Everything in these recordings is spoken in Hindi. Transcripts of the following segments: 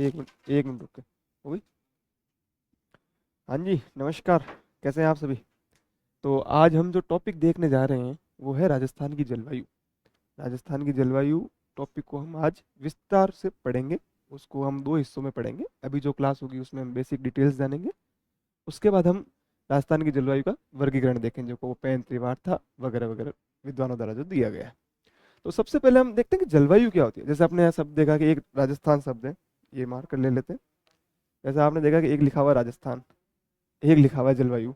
एक मिनट रुक के हो गई। हाँ जी, नमस्कार। कैसे हैं आप सभी? तो आज हम जो टॉपिक देखने जा रहे हैं वो है राजस्थान की जलवायु। राजस्थान की जलवायु टॉपिक को हम आज विस्तार से पढ़ेंगे। उसको हम दो हिस्सों में पढ़ेंगे। अभी जो क्लास होगी उसमें हम बेसिक डिटेल्स जानेंगे। उसके बाद हम राजस्थान की जलवायु का वर्गीकरण देखेंगे, जो को वो पैन त्रिवार था वगैरह वगैरह विद्वानों द्वारा जो दिया गया है। तो सबसे पहले हम देखते हैं कि जलवायु क्या होती है। जैसे आपने यहाँ शब्द देखा कि एक राजस्थान शब्द है, ये मार्कर ले लेते हैं। जैसे आपने देखा कि एक लिखा हुआ राजस्थान, एक लिखा हुआ है जलवायु।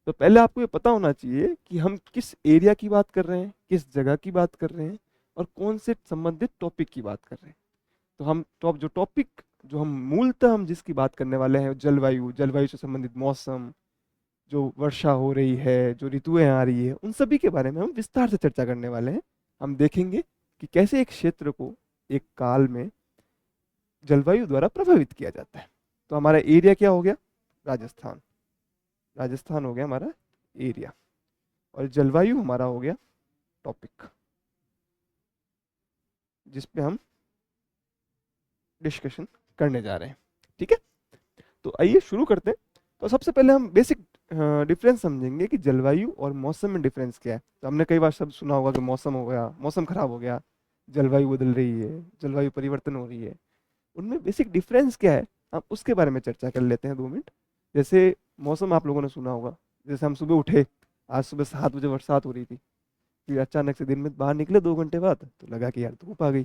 तो पहले आपको ये पता होना चाहिए कि हम किस एरिया की बात कर रहे हैं, किस जगह की बात कर रहे हैं, और कौन से संबंधित टॉपिक की बात कर रहे हैं। तो हम जो टॉपिक, जो हम मूलतः हम जिसकी बात करने वाले हैं, जलवायु, जलवायु से संबंधित मौसम, जो वर्षा हो रही है, जो ऋतुएं आ रही है, उन सभी के बारे में हम विस्तार से चर्चा करने वाले हैं। हम देखेंगे कि कैसे एक क्षेत्र को एक काल में जलवायु द्वारा प्रभावित किया जाता है। तो हमारा एरिया क्या हो गया? राजस्थान। राजस्थान हो गया हमारा एरिया, और जलवायु हमारा हो गया टॉपिक जिस पे हम डिस्कशन करने जा रहे हैं। ठीक है, तो आइए शुरू करते हैं। तो सबसे पहले हम बेसिक डिफरेंस समझेंगे कि जलवायु और मौसम में डिफरेंस क्या है। तो हमने कई बार शब्द सुना होगा कि मौसम हो गया, मौसम खराब हो गया, जलवायु बदल रही है, जलवायु परिवर्तन हो रही है। उनमें बेसिक डिफरेंस क्या है, हम उसके बारे में चर्चा कर लेते हैं 2 मिनट। जैसे मौसम आप लोगों ने सुना होगा, जैसे हम सुबह उठे, आज सुबह 7 बजे बरसात हो रही थी, फिर अचानक से दिन में बाहर निकले 2 घंटे बाद तो लगा कि यार धूप आ गई।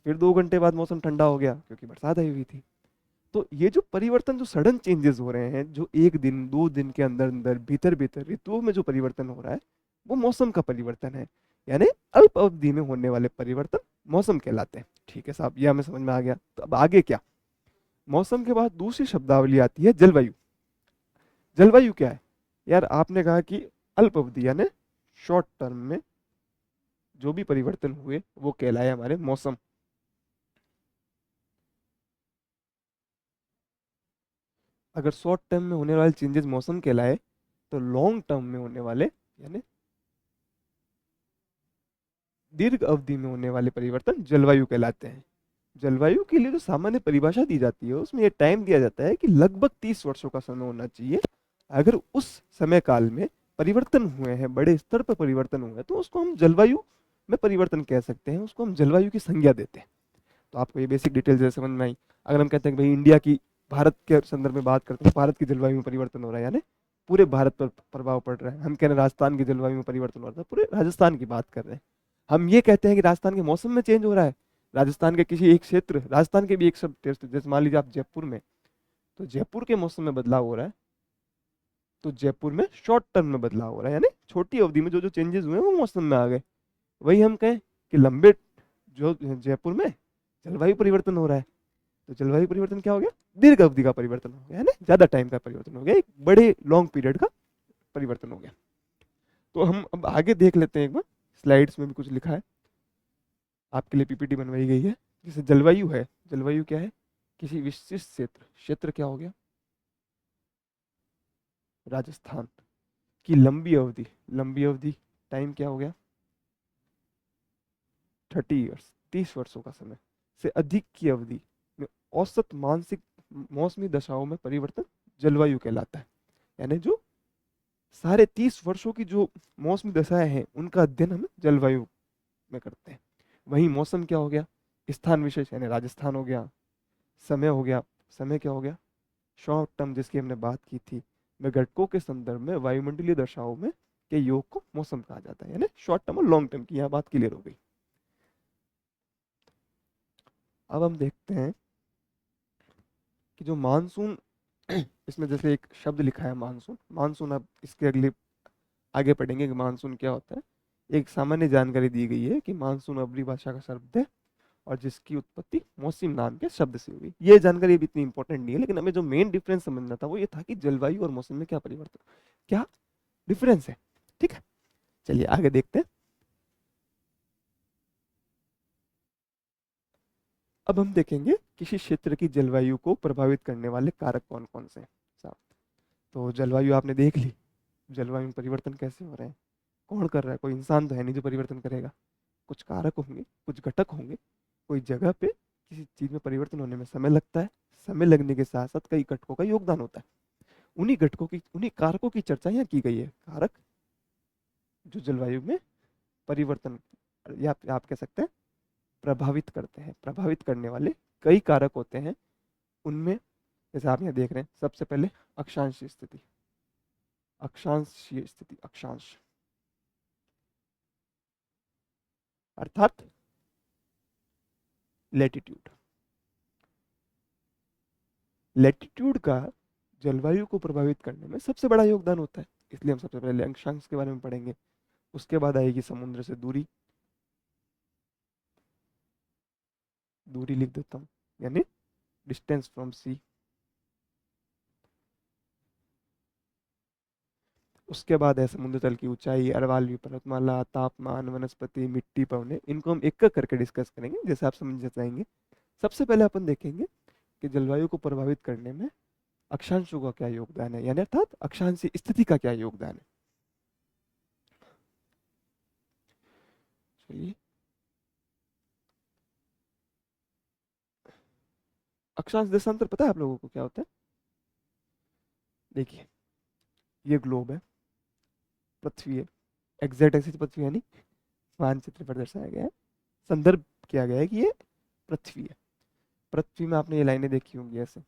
फिर 2 घंटे बाद मौसम ठंडा हो गया क्योंकि बरसात आई हुई थी। तो ये जो परिवर्तन, जो सडन चेंजेस हो रहे हैं, जो एक दिन 2 दिन के अंदर अंदर भीतर भीतर ऋतुओं में जो परिवर्तन हो रहा है, वो मौसम का परिवर्तन है। यानी अल्प अवधि में होने वाले परिवर्तन मौसम कहलाते हैं। ठीक है साहब, ये हमें समझ में आ गया। तो अब आगे क्या? मौसम के बाद दूसरी शब्दावली आती है जलवायु। जलवायु क्या है? यार आपने कहा कि अल्प अवधि यानी शॉर्ट टर्म में जो भी परिवर्तन हुए वो कहलाए हमारे मौसम। अगर शॉर्ट टर्म में होने वाले चेंजेस मौसम कहलाए, तो लॉन्ग टर्म में होने वाले यानी दीर्घ अवधि में होने वाले परिवर्तन जलवायु कहलाते हैं। जलवायु के लिए जो सामान्य परिभाषा दी जाती है उसमें ये टाइम दिया जाता है कि लगभग 30 वर्षों का समय होना चाहिए। अगर उस समय काल में परिवर्तन हुए हैं, बड़े स्तर पर परिवर्तन हुए हैं, तो उसको हम जलवायु में परिवर्तन कह सकते हैं, उसको हम जलवायु की संज्ञा देते हैं। तो आपको ये बेसिक डिटेल जैसे समझ में आई। अगर हम कहते हैं कि भाई इंडिया की, भारत के संदर्भ में बात करते हैं, भारत की जलवायु में परिवर्तन हो रहा है, यानी पूरे भारत पर प्रभाव पड़ रहा है। हम कह रहे हैं राजस्थान की जलवायु में परिवर्तन हो रहा है, पूरे राजस्थान की बात कर रहे हैं। हम ये कहते हैं कि राजस्थान के मौसम में चेंज हो रहा है, राजस्थान के किसी एक क्षेत्र, राजस्थान के भी एक शब्द टेस्ट, जैसे मान लीजिए आप जयपुर में, तो जयपुर के मौसम में बदलाव हो रहा है, तो जयपुर में शॉर्ट टर्म में बदलाव हो रहा है, यानी छोटी अवधि में जो जो चेंजेस हुए हैं वो मौसम में आ गए। वही हम कहें कि लंबे, जो जयपुर में जलवायु परिवर्तन हो रहा है, तो जलवायु परिवर्तन क्या हो गया? दीर्घ अवधि का परिवर्तन हो गया, है ना, ज्यादा टाइम का परिवर्तन हो गया, एक बड़े लॉन्ग पीरियड का परिवर्तन हो गया। तो हम अब आगे देख लेते हैं एक बार। स्लाइड्स में भी कुछ लिखा है, आपके लिए पीपीटी बनवाई गई है। जैसे जलवायु है, जलवायु क्या है? किसी विशिष्ट क्षेत्र, क्षेत्र क्या हो गया? राजस्थान की लंबी अवधि, लंबी अवधि टाइम क्या हो गया? 30 ईयर्स, 30 वर्षों का समय से अधिक की अवधि में औसत मानसिक मौसमी दशाओं में परिवर्तन जलवायु कहलाता है। यानी जो साढ़े 30 वर्षों की जो मौसमी दशाएं हैं उनका अध्ययन हम जलवायु में करते हैं। वही मौसम क्या हो गया? स्थान विशेष यानी राजस्थान हो गया। समय हो गया, समय क्या हो गया? शॉर्ट टर्म जिसकी हमने बात की थी, में घटकों के संदर्भ में वायुमंडलीय दशाओं में के योग को मौसम कहा जाता है। यानी शॉर्ट टर्म और लॉन्ग टर्म की यहाँ बात क्लियर हो गई। अब हम देखते हैं कि जो मानसून, इसमें जैसे एक शब्द लिखा है मानसून। मानसून, अब इसके अगले आगे पढ़ेंगे कि मानसून क्या होता है। एक सामान्य जानकारी दी गई है कि मानसून अबरी भाषा का शब्द है और जिसकी उत्पत्ति मौसम नाम के शब्द से हुई। ये जानकारी अभी इतनी इंपॉर्टेंट नहीं है, लेकिन हमें जो मेन डिफरेंस समझना था वो ये था कि जलवायु और मौसम में क्या परिवर्तन, क्या डिफरेंस है। ठीक है, चलिए आगे देखते हैं। अब हम देखेंगे किसी क्षेत्र की जलवायु को प्रभावित करने वाले कारक कौन कौन से हैं साहब। तो जलवायु आपने देख ली, जलवायु में परिवर्तन कैसे हो रहे हैं, कौन कर रहा है? कोई इंसान तो है नहीं जो परिवर्तन करेगा। कुछ कारक होंगे, कुछ घटक होंगे, कोई जगह पे किसी चीज में परिवर्तन होने में समय लगता है। समय लगने के साथ साथ कई घटकों का योगदान होता है। उन्हीं कारकों की चर्चा यहाँ की गई है। कारक जो जलवायु में परिवर्तन, या आप कह सकते हैं प्रभावित करते हैं। प्रभावित करने वाले कई कारक होते हैं। उनमें जैसे आप यहाँ देख रहे हैं, सबसे पहले अक्षांशीय स्थिति। अक्षांशीय स्थिति, अक्षांश अर्थात लैटिट्यूड। लैटिट्यूड का जलवायु को प्रभावित करने में सबसे बड़ा योगदान होता है, इसलिए हम सबसे पहले अक्षांश के बारे में पढ़ेंगे। उसके बाद आएगी समुद्र से दूरी। दूरी लिख देता हूँ, यानी डिस्टेंस फ्रॉम सी। उसके बाद है समुद्र तल की ऊंचाई, अरवल्ली पर्वतमाला, तापमान, वनस्पति, मिट्टी, पवने। इनको हम एक एक करके डिस्कस करेंगे जैसे आप समझ जाएंगे। सबसे पहले अपन देखेंगे कि जलवायु को प्रभावित करने में अक्षांशों का क्या योगदान है, यानी अर्थात अक्षांशीय स्थिति का क्या योगदान है। चलिए, अक्षांश देशांतर पता है आप लोगों को क्या होता है? देखिए, ये ग्लोब है, पृथ्वी है। एग्जैक्ट ऐसी पृथ्वी है नहीं, मानचित्र पर दर्शाया गया है, संदर्भ किया गया है कि ये पृथ्वी है। पृथ्वी में आपने ये लाइनें देखी होंगी ऐसे,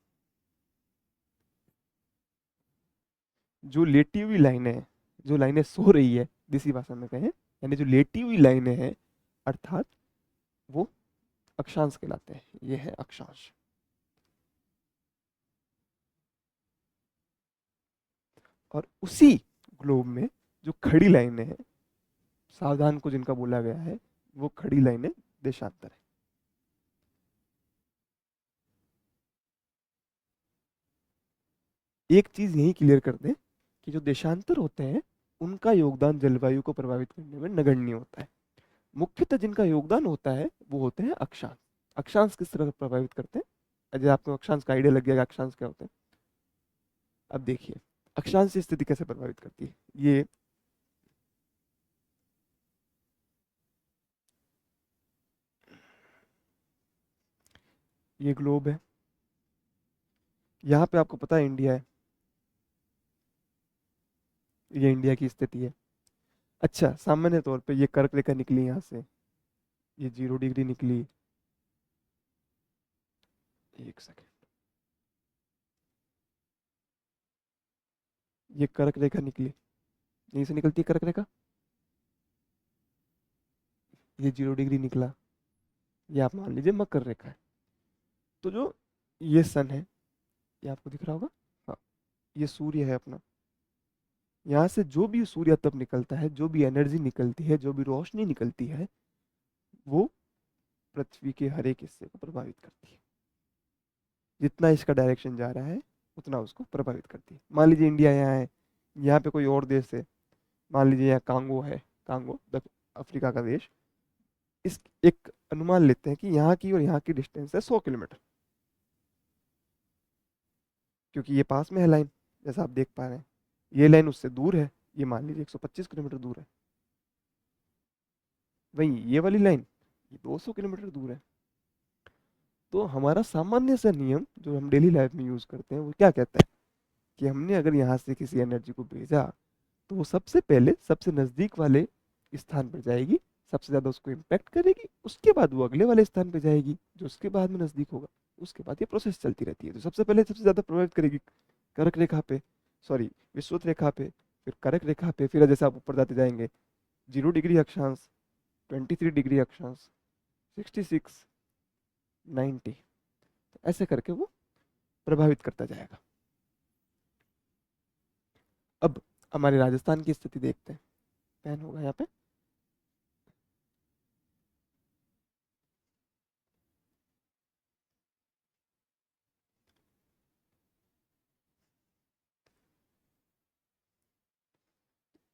जो लेटी हुई लाइनें हैं, जो लाइनें सो रही है देसी भाषा में कहें, यानी जो लेटी हुई लाइनें हैं, अर्थात वो अक्षांश कहलाते हैं। ये है अक्षांश। और उसी ग्लोब में जो खड़ी लाइनें हैं, सावधान को जिनका बोला गया है, वो खड़ी लाइनें देशांतर है। एक चीज यही क्लियर कर दें कि जो देशांतर होते हैं उनका योगदान जलवायु को प्रभावित करने में नगण्य होता है। मुख्यतः जिनका योगदान होता है वो होते हैं अक्षांश। अक्षांश किस तरह प्रभावित करते हैं? अजय, आपको अक्षांश का आइडिया लग गया कि अक्षांश क्या होते हैं? अब देखिए, अक्षांश की स्थिति कैसे प्रभावित करती है। ये ग्लोब है, यहाँ पे आपको पता है इंडिया है, ये इंडिया की स्थिति है। अच्छा, सामान्य तौर पे ये कर्क रेखा निकली यहाँ से, ये 0 डिग्री निकली। एक सेकेंड, ये कर्क रेखा निकली, यहीं से निकलती है कर्क रेखा। ये 0 डिग्री निकला, ये आप मान लीजिए मकर रेखा है। तो जो ये सन है, ये आपको दिख रहा होगा, हाँ, ये सूर्य है अपना। यहाँ से जो भी सूर्य तप निकलता है, जो भी एनर्जी निकलती है, जो भी रोशनी निकलती है, वो पृथ्वी के हर एक हिस्से को प्रभावित करती है। जितना इसका डायरेक्शन जा रहा है उतना उसको प्रभावित करती है। मान लीजिए इंडिया यहाँ है, यहाँ पे कोई और देश है, मान लीजिए यहाँ कांगो है, कांगो दक्षिण अफ्रीका का देश। इस एक अनुमान लेते हैं कि यहाँ की और यहाँ की डिस्टेंस है 100 किलोमीटर, क्योंकि ये पास में है लाइन, जैसा आप देख पा रहे हैं। ये लाइन उससे दूर है, ये मान लीजिए 125 किलोमीटर दूर है। वहीं ये वाली लाइन, ये 200 किलोमीटर दूर है। तो हमारा सामान्य सा नियम जो हम डेली लाइफ में यूज करते हैं वो क्या कहता है कि हमने अगर यहाँ से किसी एनर्जी को भेजा, तो वो सबसे पहले सबसे नजदीक वाले स्थान पर जाएगी, सबसे ज्यादा उसको इम्पैक्ट करेगी, उसके बाद वो अगले वाले स्थान पर जाएगी जो उसके बाद में नजदीक होगा। उसके बाद ये प्रोसेस चलती रहती है। तो सबसे पहले सबसे ज्यादा प्रभावित करेगी कर्क रेखा पे, सॉरी विषुवत रेखा पे, फिर कर्क रेखा पे, फिर जैसे आप ऊपर जाते जाएंगे 0 डिग्री अक्षांश, 23 डिग्री अक्षांश, 66, 90, ऐसे करके वो प्रभावित करता जाएगा। अब हमारे राजस्थान की स्थिति देखते हैं। पेन होगा यहाँ पे।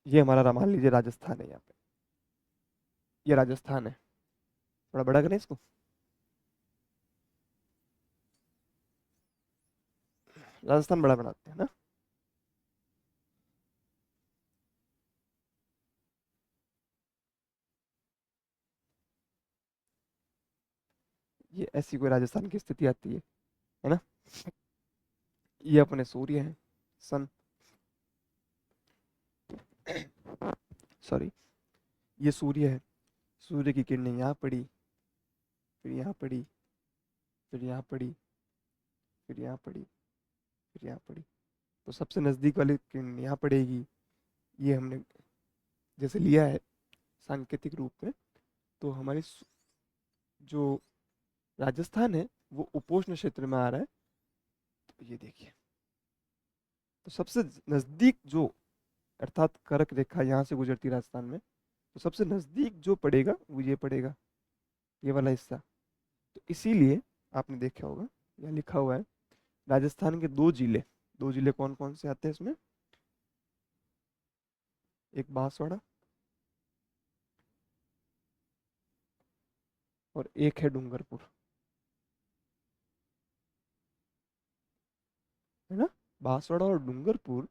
ये हमारा मान लीजिए राजस्थान है यहाँ पे, ये राजस्थान है। थोड़ा बड़ा करें इसको, राजस्थान बड़ा बनाते हैं ना। ये ऐसी कोई राजस्थान की स्थिति आती है ना। ये अपने सूर्य हैं, सन, सॉरी, ये सूर्य है। सूर्य की किरणें यहाँ पड़ी, फिर यहाँ पड़ी, फिर यहाँ पड़ी, फिर यहाँ पड़ी, फिर यहाँ पड़ी। तो सबसे नज़दीक वाली किरण यहाँ पड़ेगी। ये हमने जैसे लिया है सांकेतिक रूप में, तो हमारी जो राजस्थान है वो उपोष्ण क्षेत्र में आ रहा है। तो ये देखिए, तो सबसे नज़दीक जो, अर्थात कर्क रेखा यहाँ से गुजरती है राजस्थान में, तो सबसे नज़दीक जो पड़ेगा वो ये पड़ेगा, ये वाला हिस्सा। तो इसीलिए आपने देखा होगा यहाँ लिखा हुआ है राजस्थान के दो जिले कौन कौन से आते हैं इसमें, एक बांसवाड़ा और एक है डूंगरपुर, है ना। बांसवाड़ा और डूंगरपुर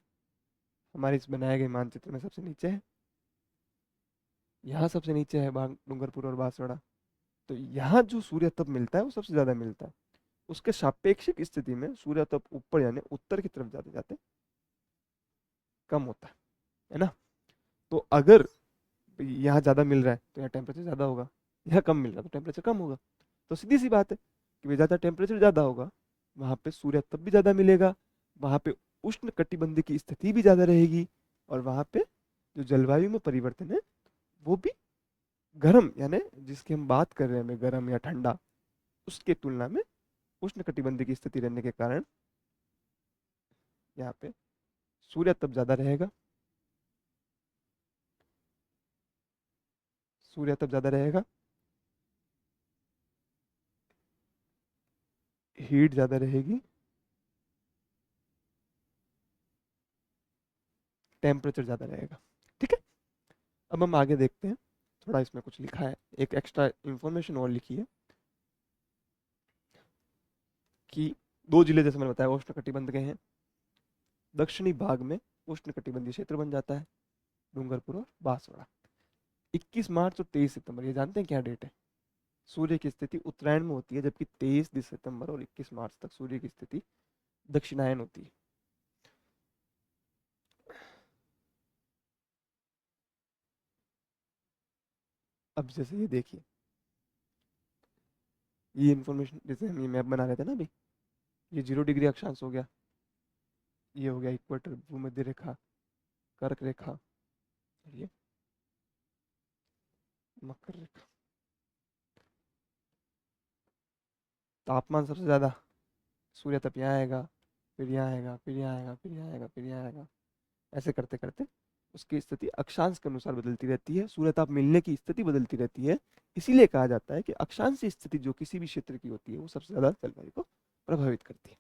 हमारे इस बनाए गए मानचित्र में सबसे नीचे है। यहाँ सबसे नीचे है डूंगरपुर और बांसवाड़ा। तो यहाँ जो सूर्य तप मिलता है वो सबसे ज्यादा मिलता है। उसके सापेक्षिक स्थिति में सूर्य तप ऊपर यानी उत्तर की तरफ जाते जाते कम होता है ना। तो अगर यहाँ ज्यादा मिल रहा है तो यहाँ टेम्परेचर ज्यादा होगा, यहाँ कम मिल रहा है तो टेम्परेचर कम होगा। तो सीधी सी बात है कि भाई ज्यादा टेम्परेचर ज्यादा होगा, वहां पे सूर्य तप भी ज्यादा मिलेगा, वहां पे उष्ण कटिबंध की स्थिति भी ज्यादा रहेगी, और वहां पे जो जलवायु में परिवर्तन है वो भी गर्म, यानी जिसकी हम बात कर रहे हैं हमें गर्म या ठंडा, उसके तुलना में उष्ण कटिबंध की स्थिति रहने के कारण यहाँ पे सूर्य तप ज्यादा रहेगा, सूर्य तप ज्यादा रहेगा, हीट ज्यादा रहेगी, टेम्परेचर ज्यादा रहेगा। ठीक है, अब हम आगे देखते हैं। थोड़ा इसमें कुछ लिखा है, एक एक्स्ट्रा इंफॉर्मेशन और लिखी है कि दो जिले जैसे मैंने बताया उष्ण कटिबंध के हैं, दक्षिणी भाग में उष्ण कटिबंधीय क्षेत्र बन जाता है, डूंगरपुर और बांसवाड़ा। 21 मार्च और 23 सितंबर, ये जानते हैं क्या डेट है? सूर्य की स्थिति उत्तरायण में होती है, जबकि 23 सितंबर और 21 मार्च तक सूर्य की स्थिति दक्षिणायन होती है। अब जैसे ये देखिए, ये इन्फॉर्मेशन जैसे हम ये मैप बना रहे थे ना अभी, ये 0 डिग्री अक्षांश हो गया, ये हो गया इक्वेटर, भूमध्य रेखा, कर्क रेखा, और ये मकर रेखा। तापमान सबसे ज्यादा, सूर्य तप यहाँ आएगा, फिर यहाँ आएगा, फिर यहाँ आएगा, फिर यहाँ आएगा, फिर यहाँ आएगा, ऐसे करते करते उसकी स्थिति अक्षांश के अनुसार बदलती रहती है, सूर्य ताप मिलने की स्थिति बदलती रहती है। इसीलिए कहा जाता है कि अक्षांशीय स्थिति जो किसी भी क्षेत्र की होती है वो सबसे ज्यादा जलवायु को प्रभावित करती है।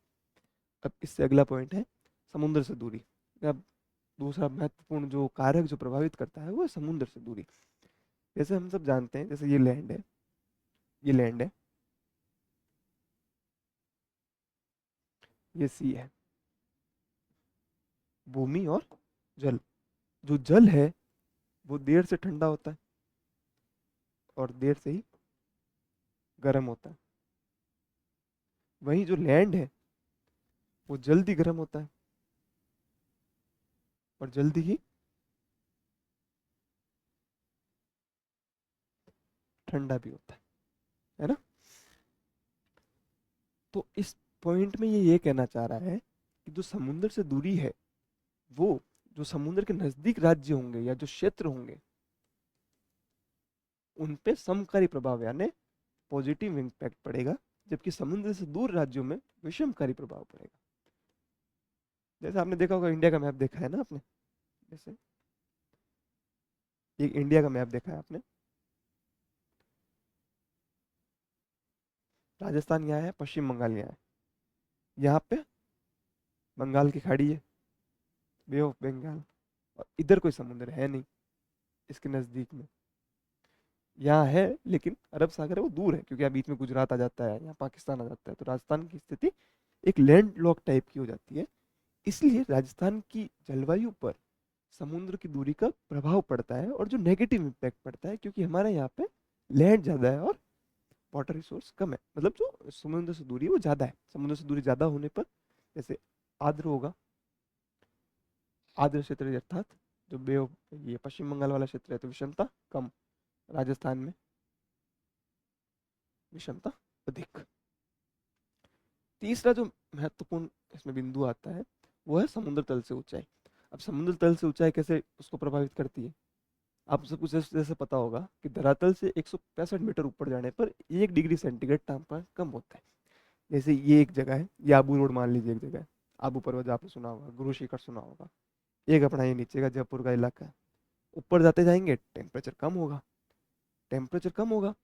अब इससे अगला पॉइंट है समुद्र से दूरी। अब दूसरा महत्वपूर्ण जो कारक जो प्रभावित करता है वो है समुद्र से दूरी। जैसे हम सब जानते हैं, जैसे ये लैंड है, ये लैंड है, ये सी है, भूमि और जल। जो जल है वो देर से ठंडा होता है और देर से ही गर्म होता है। वहीं जो लैंड है वो जल्दी गर्म होता है और जल्दी ही ठंडा भी होता है ना। तो इस पॉइंट में ये कहना चाह रहा है कि जो समुद्र से दूरी है, वो जो समुद्र के नजदीक राज्य होंगे या जो क्षेत्र होंगे उन पे समकारी प्रभाव यानी पॉजिटिव इम्पैक्ट पड़ेगा, जबकि समुद्र से दूर राज्यों में विषमकारी प्रभाव पड़ेगा। जैसे आपने देखा होगा, इंडिया का मैप देखा है ना आपने, जैसे एक इंडिया का मैप देखा है आपने, राजस्थान यहाँ है, पश्चिम बंगाल यहाँ है, यहाँ पे बंगाल की खाड़ी है, बे ऑफ बंगाल, और इधर कोई समुद्र है नहीं इसके नजदीक में। यहाँ है लेकिन अरब सागर है वो दूर है, क्योंकि यहाँ बीच में गुजरात आ जाता है, यहाँ पाकिस्तान आ जाता है, तो राजस्थान की स्थिति एक लैंड लॉक टाइप की हो जाती है। इसलिए राजस्थान की जलवायु पर समुद्र की दूरी का प्रभाव पड़ता है और जो नेगेटिव इम्पैक्ट पड़ता है, क्योंकि हमारे यहाँ पे लैंड ज़्यादा है और वाटर रिसोर्स कम है, मतलब जो समुद्र से दूरी है वो ज़्यादा है। समुद्र से दूरी ज़्यादा होने पर जैसे आर्द्र होगा, आर्द्र क्षेत्र अर्थात जो बे ऑफ ये पश्चिम बंगाल वाला क्षेत्र है तो विषमता कम, राजस्थान में विषमता अधिक। तीसरा जो महत्वपूर्ण इसमें बिंदु आता है वो है समुद्र तल से ऊंचाई। अब समुद्र तल से ऊंचाई कैसे उसको प्रभावित करती है? आप सबको जैसे जैसे पता होगा कि धरातल से 165 मीटर ऊपर जाने पर 1 डिग्री सेंटीग्रेड तापमान कम होता है। जैसे ये एक जगह है, ये आबू रोड मान लीजिए एक जगह है, आबू पर्वत आपने सुना होगा, गुरु शिखर सुना होगा। एक अपना ये नीचे का जयपुर का इलाका है। ऊपर जाते जाएंगे टेम्परेचर कम होगा, टेम्परेचर कम होगा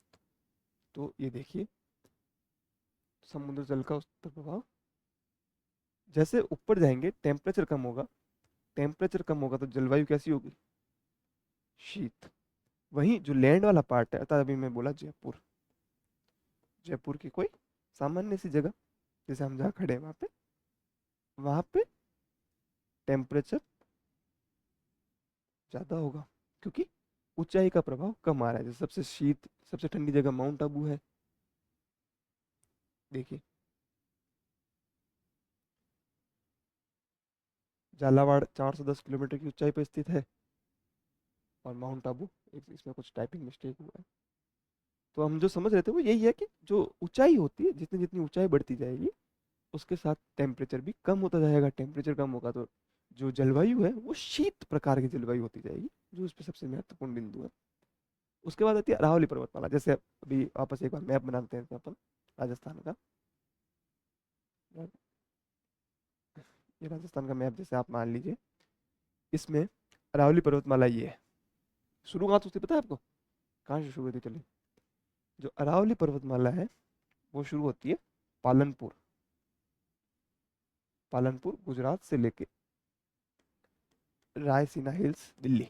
तो ये देखिए समुद्र जल का उस पर प्रभाव। जैसे ऊपर जाएंगे टेम्परेचर कम होगा, टेम्परेचर कम होगा तो जलवायु कैसी होगी? शीत। वहीं जो लैंड वाला पार्ट है, अर्थात अभी मैं बोला जयपुर, जयपुर की कोई सामान्य सी जगह जैसे हम जहाँ खड़े हैं वहाँ पे टेम्परेचर ज़्यादा होगा क्योंकि ऊंचाई का प्रभाव कम आ रहा है। जैसे सबसे शीत सबसे ठंडी जगह माउंट आबू है, देखिए झालावाड़ 410 किलोमीटर की ऊंचाई पर स्थित है और माउंट आबू, इसमें कुछ टाइपिंग मिस्टेक हुआ है। तो हम जो समझ रहे थे वो यही है कि जो ऊंचाई होती है, जितनी जितनी ऊंचाई बढ़ती जाएगी उसके साथ टेम्परेचर भी कम होता जाएगा। टेम्परेचर कम होगा तो जो जलवायु है वो शीत प्रकार की जलवायु होती जाएगी, जो इस पे सबसे महत्वपूर्ण बिंदु है। उसके बाद आती है अरावली पर्वतमाला। जैसे अभी वापस एक बार मैप बनाते हैं अपन राजस्थान का। ये राजस्थान का मैप जैसे आप मान लीजिए, इसमें अरावली पर्वतमाला ये है। शुरू कहाँ से होती है पता है आपको? कहाँ से शुरू होती है? चलिए, जो अरावली पर्वतमाला है वो शुरू होती है पालनपुर, पालनपुर गुजरात से लेके रायसीना हिल्स दिल्ली,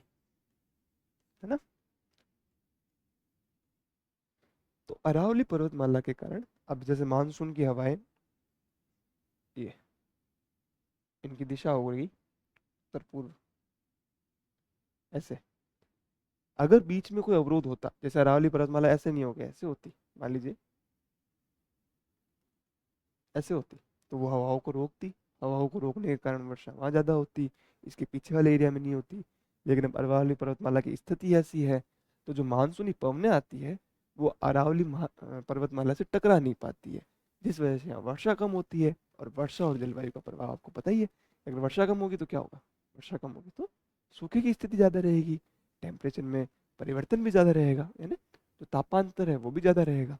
है ना। तो अरावली पर्वतमाला के कारण अब जैसे मानसून की हवाएं, ये इनकी दिशा हो गई उत्तर पूर्व, ऐसे। अगर बीच में कोई अवरोध होता, जैसे अरावली पर्वतमाला ऐसे नहीं हो गया, ऐसे होती, मान लीजिए ऐसे होती, तो वो हवाओं को रोकती। हवाओं को रोकने के कारण वर्षा वहाँ ज़्यादा होती, इसके पीछे वाले एरिया में नहीं होती। लेकिन अब अरावली पर्वतमाला की स्थिति ऐसी है तो जो मानसूनी पवनें आती है वो अरावली पर्वतमाला से टकरा नहीं पाती है, जिस वजह से यहाँ वर्षा कम होती है। और वर्षा और जलवायु का प्रभाव आपको पता ही है। अगर वर्षा कम होगी तो क्या होगा? वर्षा कम होगी तो सूखे की स्थिति ज़्यादा रहेगी, टेम्परेचर में परिवर्तन भी ज़्यादा रहेगा, यानी जो तापांतर है वो भी ज़्यादा रहेगा।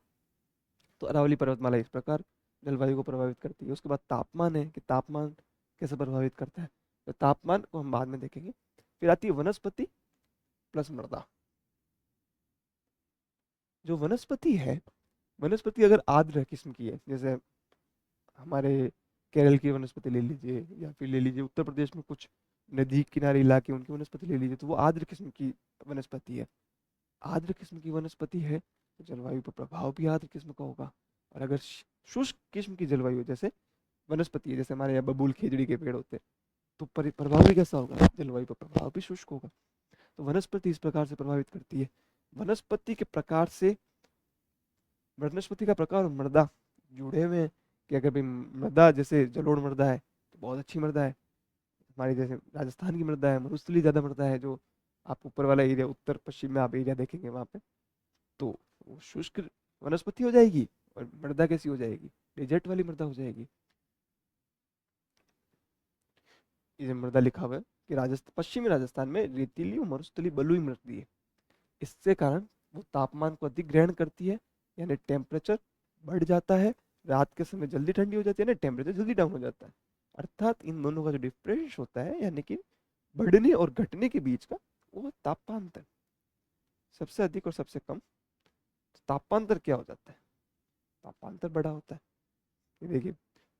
तो अरावली पर्वतमाला इस प्रकार जलवायु को प्रभावित करती है। उसके बाद तापमान है कि तापमान कैसे प्रभावित करता है, तो तापमान को हम बाद में देखेंगे। फिर आती है वनस्पति प्लस मृदा। जो वनस्पति है, वनस्पति अगर आर्द्र किस्म की है, जैसे हमारे केरल की वनस्पति ले लीजिए या फिर ले लीजिए उत्तर प्रदेश में कुछ नदी किनारे इलाके उनकी वनस्पति ले लीजिए, तो वो आर्द्र किस्म की वनस्पति है। आर्द्र किस्म की वनस्पति है तो जलवायु पर प्रभाव भी आर्द्र किस्म का होगा। और अगर शुष्क किस्म की जलवायु है, जैसे वनस्पति है, जैसे हमारे यहाँ बबूल खेजड़ी के पेड़ होते हैं, तो प्रभाव भी कैसा होगा? जलवायु पर प्रभाव भी शुष्क होगा। तो वनस्पति इस प्रकार से प्रभावित करती है। वनस्पति के प्रकार से, वनस्पति का प्रकार और मृदा जुड़े हुए हैं कि अगर भाई मृदा जैसे जलोढ़ मृदा है तो बहुत अच्छी मृदा है। हमारी जैसे राजस्थान की मृदा है, मरुस्थलीय ज़्यादा मृदा है, जो आप ऊपर वाला एरिया उत्तर पश्चिम में आप एरिया देखेंगे वहाँ पे, तो वो शुष्क वनस्पति हो जाएगी और मृदा कैसी हो जाएगी? डेजर्ट वाली मृदा हो जाएगी। ये जो मृदा लिखा हुआ है कि राजस्थान, पश्चिमी राजस्थान में रेतीली और मरुस्थलीय बलुई मृदा है। इससे कारण वो तापमान को अधिक ग्रहण करती है, यानी टेम्परेचर बढ़ जाता है। रात के समय जल्दी ठंडी हो जाती है ना, टेम्परेचर जल्दी डाउन हो जाता है। अर्थात इन दोनों का जो डिफरेंस होता है, यानी कि बढ़ने और घटने के बीच का, वो तापांतर, सबसे अधिक और सबसे कम। तो तापांतर क्या हो जाता है? तापांतर बड़ा होता है। ये देखिए,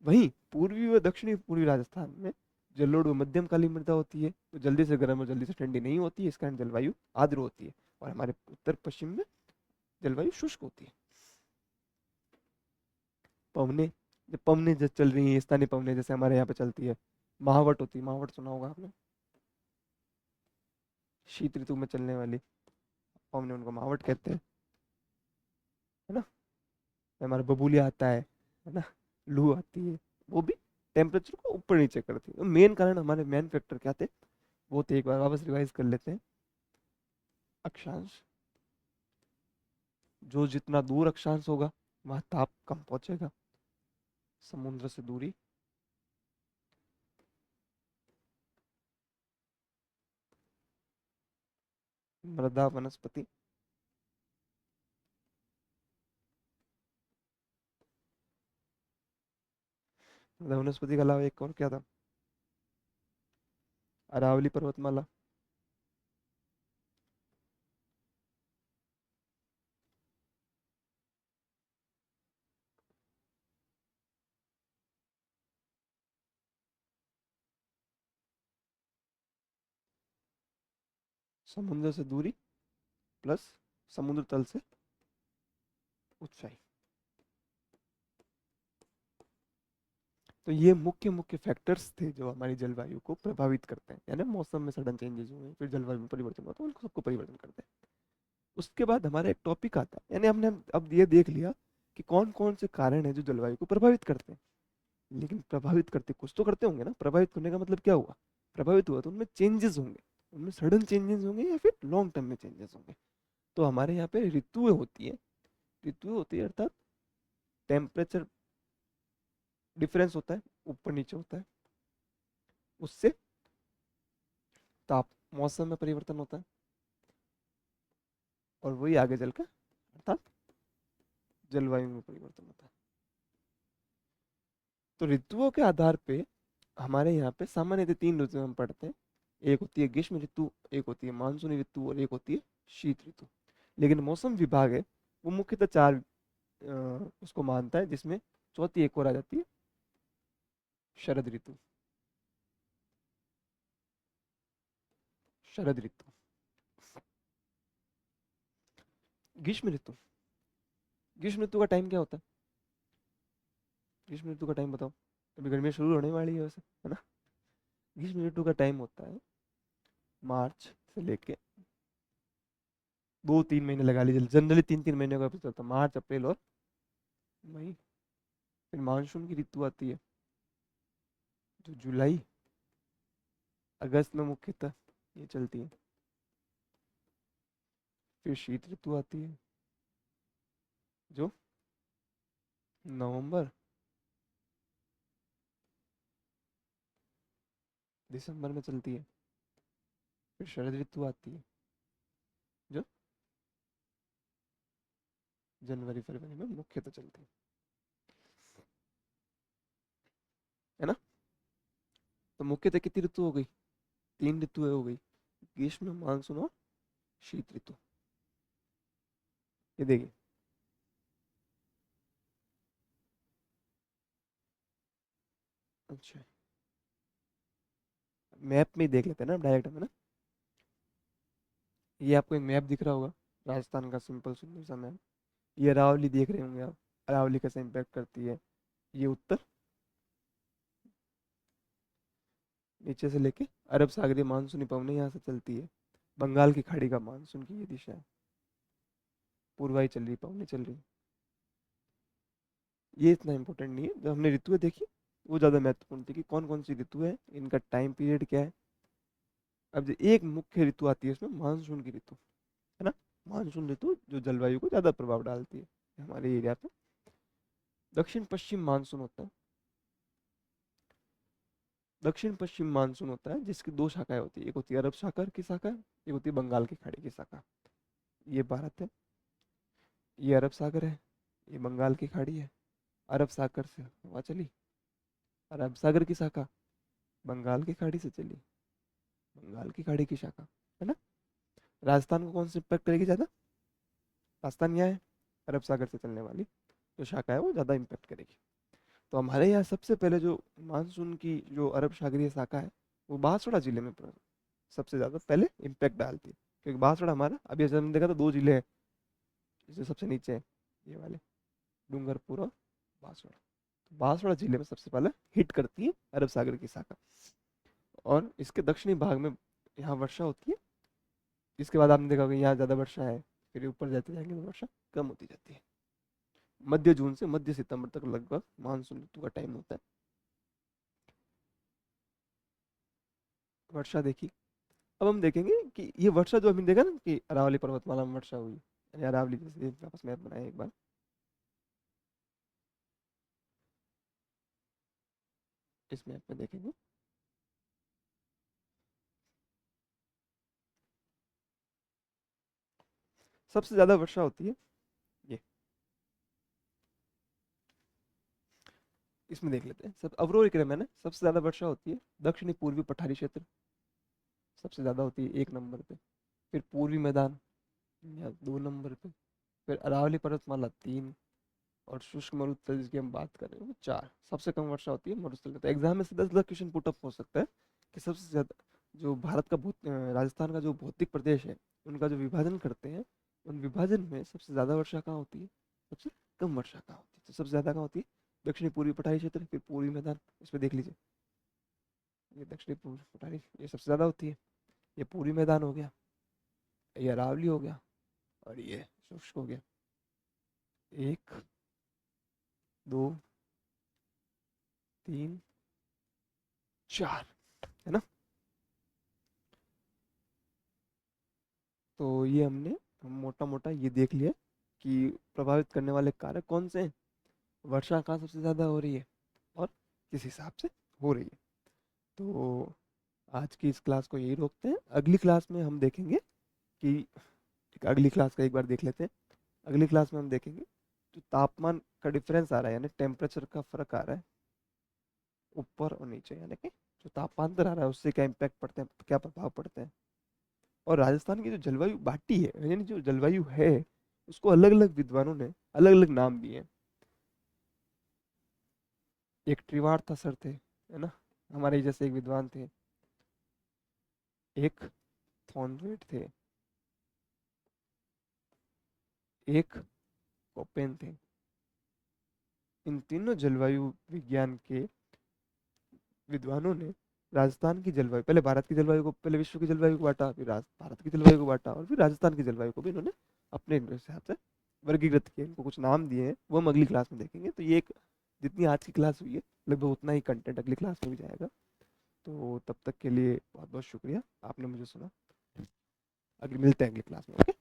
वहीं पूर्वी व दक्षिणी पूर्वी राजस्थान में जलोढ़ व मध्यम कालीन मृदा होती है, तो जल्दी से गर्म और जल्दी से ठंडी नहीं होती है, इस कारण जलवायु आर्द्र होती है। और हमारे उत्तर पश्चिम में जलवायु शुष्क होती है। पवने, जब पवने जब चल रही है, स्थानीय पवने जैसे हमारे यहाँ पे चलती है, महावट होती है, महावट सुना होगा आपने, शीत ऋतु में चलने वाली पवने, उनको महावट कहते हैं, है ना। हमारा बबूलिया आता है ना, लू आती है, वो भी टेम्परेचर को ऊपर नीचे करती है। मेन कारण, हमारे मेन फैक्टर क्या थे, वो तो एक बार वापस रिवाइज कर लेते हैं। अक्षांश, जो जितना दूर अक्षांश होगा वहाँ ताप कम पहुंचेगा। समुद्र से दूरी, मृदा वनस्पति, मृदा वनस्पति के अलावा एक और क्या था, अरावली पर्वतमाला। समुद्र से दूरी प्लस समुद्र तल से ऊंचाई। तो ये मुख्य मुख्य फैक्टर्स थे जो हमारी जलवायु को प्रभावित करते हैं, यानी मौसम में सडन चेंजेस हुए, फिर जलवायु में परिवर्तन हुआ, तो उनको सबको परिवर्तन करते हैं। उसके बाद हमारा एक टॉपिक आता है, यानी हमने अब ये देख लिया कि कौन कौन से कारण हैं जो जलवायु को प्रभावित करते हैं। लेकिन प्रभावित करते कुछ तो करते होंगे ना, प्रभावित करने का मतलब क्या हुआ, प्रभावित हुआ तो उनमें चेंजेस होंगे, उनमें सडन चेंजेस होंगे या फिर लॉन्ग टर्म में चेंजेस होंगे। तो हमारे यहाँ पे ऋतुएं होती है, ऋतुएं होती है अर्थात टेम्परेचर डिफरेंस होता है, ऊपर नीचे होता है, उससे ताप मौसम में परिवर्तन होता है, और वही आगे चलकर अर्थात जलवायु में परिवर्तन होता है। तो ऋतुओं के आधार पे हमारे यहाँ पे सामान्यतः तीन ऋतु हम पढ़ते हैं। एक होती है ग्रीष्म ऋतु, एक होती है मानसूनी ऋतु, और एक होती है शीत ऋतु। लेकिन मौसम विभाग है वो मुख्यतः चार उसको मानता है, जिसमें चौथी एक और आ जाती है, शरद ऋतु। शरद ऋतु, ग्रीष्म ऋतु। ग्रीष्म ऋतु का टाइम क्या होता है, ग्रीष्म ऋतु का टाइम बताओ। अभी गर्मी शुरू होने वाली है वैसे, है ना। ग्रीष्म ऋतु का टाइम होता है मार्च से लेके 2-3 महीने लगा लीजिए, जनरली 3-3 महीने का चलता है, मार्च अप्रैल और मई। फिर मानसून की ऋतु आती है जो जुलाई अगस्त में मुख्यतः ये चलती है। फिर शीत ऋतु आती है जो नवंबर दिसंबर में चलती है। फिर शरद ऋतु आती है जो जनवरी फरवरी में मुख्यतः चलती है ना। तो मुख्यतः कितनी ऋतु हो गई, तीन ऋतुएं हो गई, ग्रीष्म मानसून और शीत ऋतु। ये देखिए, अच्छा मैप में ही देख लेते हैं ना डायरेक्ट में ना। ये आपको एक मैप दिख रहा होगा, राजस्थान का सिंपल सुंदर सा मैप। ये अरावली देख रहे होंगे आप, अरावली कैसे इम्पैक्ट करती है। ये उत्तर नीचे से लेके अरब सागरीय मानसूनी पवनें यहाँ से चलती है, बंगाल की खाड़ी का मानसून की ये दिशा है, पूर्वाई चल रही, पवनें चल रही। ये इतना इंपॉर्टेंट नहीं है, जब हमने ऋतुएं देखी वो ज़्यादा महत्वपूर्ण थी कि कौन कौन सी ऋतु है, इनका टाइम पीरियड क्या है। अब जो एक मुख्य ऋतु आती है इसमें मानसून की ऋतु, है ना। मानसून ऋतु जो जलवायु को ज़्यादा प्रभाव डालती है हमारे एरिया पे। दक्षिण पश्चिम मानसून होता है, दक्षिण पश्चिम मानसून होता है जिसकी दो शाखाएं होती है, एक होती है अरब सागर की शाखा, एक होती है बंगाल की खाड़ी की शाखा। ये भारत है, ये अरब सागर है, ये बंगाल की खाड़ी है। अरब सागर से हवा चली, अरब सागर की शाखा बंगाल की खाड़ी से चली, बंगाल की खाड़ी की शाखा, है ना। राजस्थान को कौन सी इम्पैक्ट करेगी ज़्यादा, राजस्थान यहाँ है, अरब सागर से चलने वाली जो शाखा है वो ज़्यादा इम्पैक्ट करेगी। तो हमारे यहाँ सबसे पहले जो मानसून की जो अरब सागरीय शाखा है वो बांसवाड़ा जिले में सबसे ज़्यादा पहले इम्पैक्ट डालती है। क्योंकि बांसवाड़ा हमारा, अभी जैसे हमने देखा तो दो जिले हैं, जैसे सबसे नीचे है ये वाले, डूंगरपुर और बांसवाड़ा। तो बांसवाड़ा जिले में सबसे पहले हिट करती है अरब सागर की शाखा, और इसके दक्षिणी भाग में यहाँ वर्षा होती है। इसके बाद आपने देखा होगा यहाँ ज़्यादा वर्षा है, फिर ऊपर जाते जाएंगे तो वर्षा कम होती जाती है। मध्य जून से मध्य सितंबर तक लगभग मानसून ऋतु का टाइम होता है। वर्षा देखी। अब हम देखेंगे कि ये वर्षा जो हमने देखा ना कि अरावली पर्वतमाला में वर्षा हुई, यानी अरावली जैसे आपस में बनाए एक बार, इस मैप में देखेंगे। सबसे ज्यादा वर्षा होती है ये, इसमें देख लेते हैं। सब अवरोही क्रम है ना, सबसे ज्यादा वर्षा होती है दक्षिणी पूर्वी पठारी क्षेत्र, सबसे ज्यादा होती है 1 नंबर पे। फिर पूर्वी मैदान या 2 नंबर पे। फिर अरावली पर्वतमाला 3, और शुष्क मरुस्थल जिसकी हम बात कर रहे हैं वो 4। सबसे कम वर्षा होती है मरुस्थल में। तो एग्जाम में से 10 क्वेश्चन पुटअप हो सकता है कि सबसे ज्यादा जो भारत का राजस्थान का जो भौतिक प्रदेश है, उनका जो विभाजन करते हैं, उन विभाजन में सबसे ज्यादा वर्षा कहाँ होती है, सबसे कम वर्षा कहाँ होती है। तो सबसे ज्यादा कहाँ होती है, दक्षिणी पूर्वी पठारी क्षेत्र, फिर पूर्वी मैदान। इसमें देख लीजिए, ये दक्षिणी पूर्वी पठारी ये सबसे ज्यादा होती है, ये पूर्वी मैदान हो गया, ये अरावली हो गया, और ये शुष्क हो गया। 1, 2, 3, 4, है ना। तो ये हमने मोटा मोटा ये देख लिया कि प्रभावित करने वाले कारक कौन से हैं, वर्षा कहाँ सबसे ज़्यादा हो रही है, और किस हिसाब से हो रही है। तो आज की इस क्लास को यही रोकते हैं। अगली क्लास में हम देखेंगे कि अगली क्लास का एक बार देख लेते हैं। अगली क्लास में हम देखेंगे जो तापमान का डिफरेंस आ रहा है, यानी टेम्परेचर का फर्क आ रहा है ऊपर और नीचे, यानी कि जो तापांतर आ रहा है उससे क्या इम्पैक्ट पड़ते हैं, क्या प्रभाव पड़ते हैं। और राजस्थान की जो जलवायु बाटी है, यानी जो जलवायु है, उसको अलग अलग विद्वानों ने अलग अलग नाम दिए हैं। एक त्रिवार्ता सर थे, है ना, हमारे जैसे एक विद्वान थे। एक थॉर्नवेट थे, एक कोपेन थे। इन तीनों जलवायु विज्ञान के विद्वानों ने राजस्थान की जलवायु, पहले भारत की जलवायु को, पहले विश्व की जलवायु को बांटा, फिर भारत की जलवायु को बांटा, और फिर राजस्थान की जलवायु को भी इन्होंने अपने हिसाब से वर्गीकृत किया, इनको कुछ नाम दिए हैं, वो हम अगली क्लास में देखेंगे। तो ये एक, जितनी आज की क्लास हुई है लगभग उतना ही कंटेंट अगली क्लास में भी जाएगा। तो तब तक के लिए बहुत बहुत शुक्रिया, आपने मुझे सुना। अगली मिलते हैं अगली क्लास में, ओके।